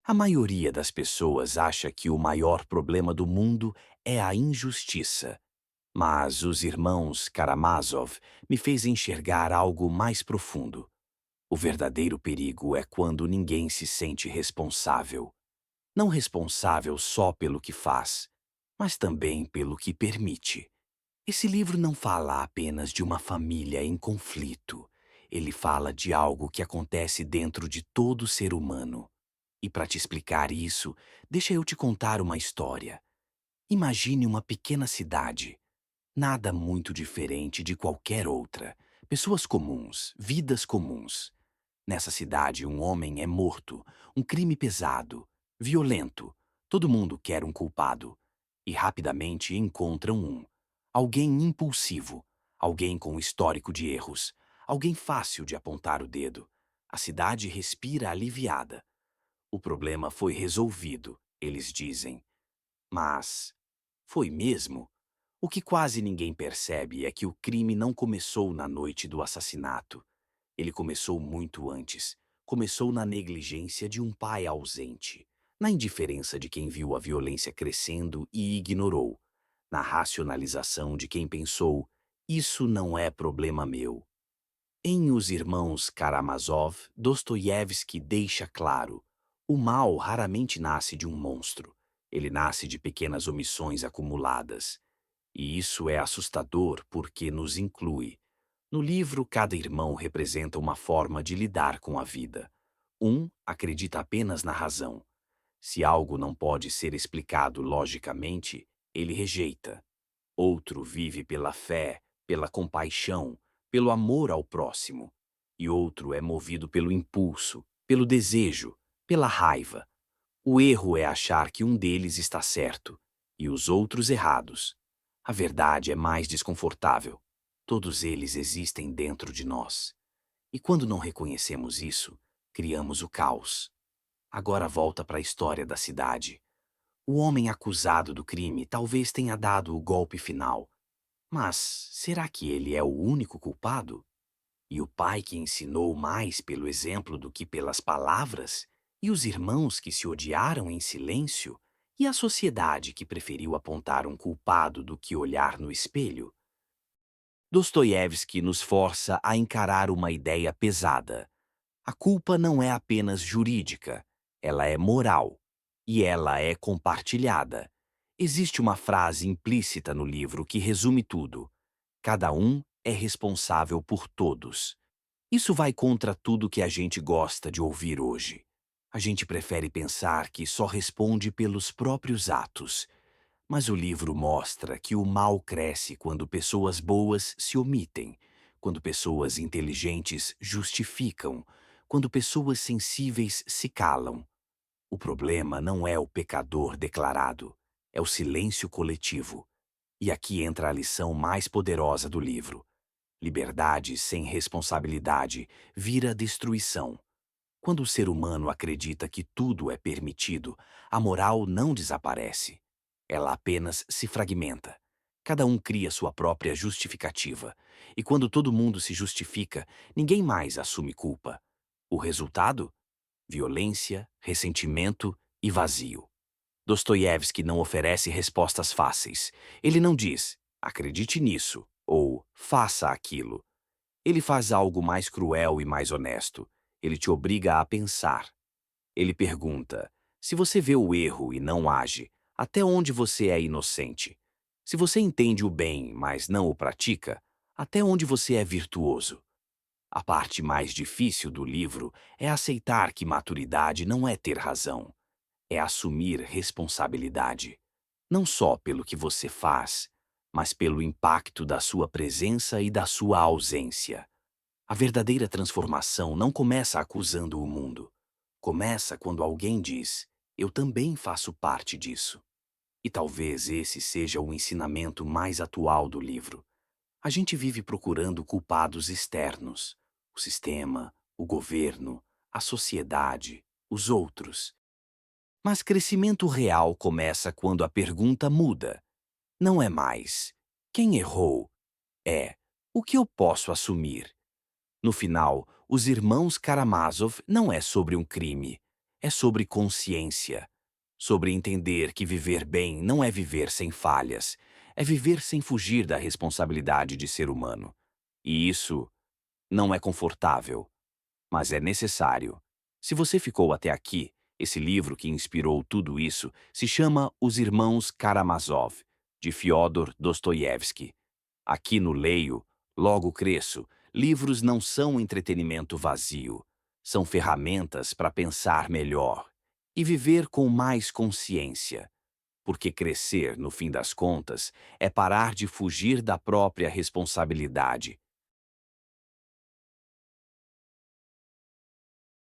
A maioria das pessoas acha que o maior problema do mundo é a injustiça. Mas os irmãos Karamazov me fez enxergar algo mais profundo. O verdadeiro perigo é quando ninguém se sente responsável. Não responsável só pelo que faz, mas também pelo que permite. Esse livro não fala apenas de uma família em conflito. Ele fala de algo que acontece dentro de todo ser humano. E para te explicar isso, deixa eu te contar uma história. Imagine uma pequena cidade. Nada muito diferente de qualquer outra. Pessoas comuns, vidas comuns. Nessa cidade, um homem é morto, um crime pesado, violento. Todo mundo quer um culpado. E rapidamente encontram um. Alguém impulsivo, alguém com histórico de erros, alguém fácil de apontar o dedo. A cidade respira aliviada. O problema foi resolvido, eles dizem. Mas foi mesmo? O que quase ninguém percebe é que o crime não começou na noite do assassinato. Ele começou muito antes. Começou na negligência de um pai ausente, na indiferença de quem viu a violência crescendo e ignorou, na racionalização de quem pensou: isso não é problema meu. Em Os Irmãos Karamazov, Dostoiévski deixa claro: o mal raramente nasce de um monstro. Ele nasce de pequenas omissões acumuladas. E isso é assustador porque nos inclui. No livro, cada irmão representa uma forma de lidar com a vida. Um acredita apenas na razão. Se algo não pode ser explicado logicamente, ele rejeita. Outro vive pela fé, pela compaixão, pelo amor ao próximo. E outro é movido pelo impulso, pelo desejo, pela raiva. O erro é achar que um deles está certo e os outros errados. A verdade é mais desconfortável. Todos eles existem dentro de nós. E quando não reconhecemos isso, criamos o caos. Agora volta para a história da cidade. O homem acusado do crime talvez tenha dado o golpe final. Mas será que ele é o único culpado? E o pai que ensinou mais pelo exemplo do que pelas palavras? E os irmãos que se odiaram em silêncio? E a sociedade que preferiu apontar um culpado do que olhar no espelho? Dostoiévski nos força a encarar uma ideia pesada. A culpa não é apenas jurídica, ela é moral. E ela é compartilhada. Existe uma frase implícita no livro que resume tudo: cada um é responsável por todos. Isso vai contra tudo que a gente gosta de ouvir hoje. A gente prefere pensar que só responde pelos próprios atos. Mas o livro mostra que o mal cresce quando pessoas boas se omitem, quando pessoas inteligentes justificam, quando pessoas sensíveis se calam. O problema não é o pecador declarado, é o silêncio coletivo. E aqui entra a lição mais poderosa do livro. Liberdade sem responsabilidade vira destruição. Quando o ser humano acredita que tudo é permitido, a moral não desaparece. Ela apenas se fragmenta. Cada um cria sua própria justificativa. E quando todo mundo se justifica, ninguém mais assume culpa. O resultado? Violência, ressentimento e vazio. Dostoiévski não oferece respostas fáceis. Ele não diz: acredite nisso ou faça aquilo. Ele faz algo mais cruel e mais honesto. Ele te obriga a pensar. Ele pergunta: se você vê o erro e não age, até onde você é inocente? Se você entende o bem, mas não o pratica, até onde você é virtuoso? A parte mais difícil do livro é aceitar que maturidade não é ter razão, é assumir responsabilidade. Não só pelo que você faz, mas pelo impacto da sua presença e da sua ausência. A verdadeira transformação não começa acusando o mundo. Começa quando alguém diz: eu também faço parte disso. E talvez esse seja o ensinamento mais atual do livro. A gente vive procurando culpados externos: o sistema, o governo, a sociedade, os outros. Mas crescimento real começa quando a pergunta muda. Não é mais: quem errou? É: o que eu posso assumir? No final, Os Irmãos Karamazov não é sobre um crime. É sobre consciência, sobre entender que viver bem não é viver sem falhas, é viver sem fugir da responsabilidade de ser humano. E isso não é confortável, mas é necessário. Se você ficou até aqui, esse livro que inspirou tudo isso se chama Os Irmãos Karamazov, de Fyodor Dostoiévski. Aqui no Leio, Logo Cresço, livros não são entretenimento vazio, são ferramentas para pensar melhor e viver com mais consciência. Porque crescer, no fim das contas, é parar de fugir da própria responsabilidade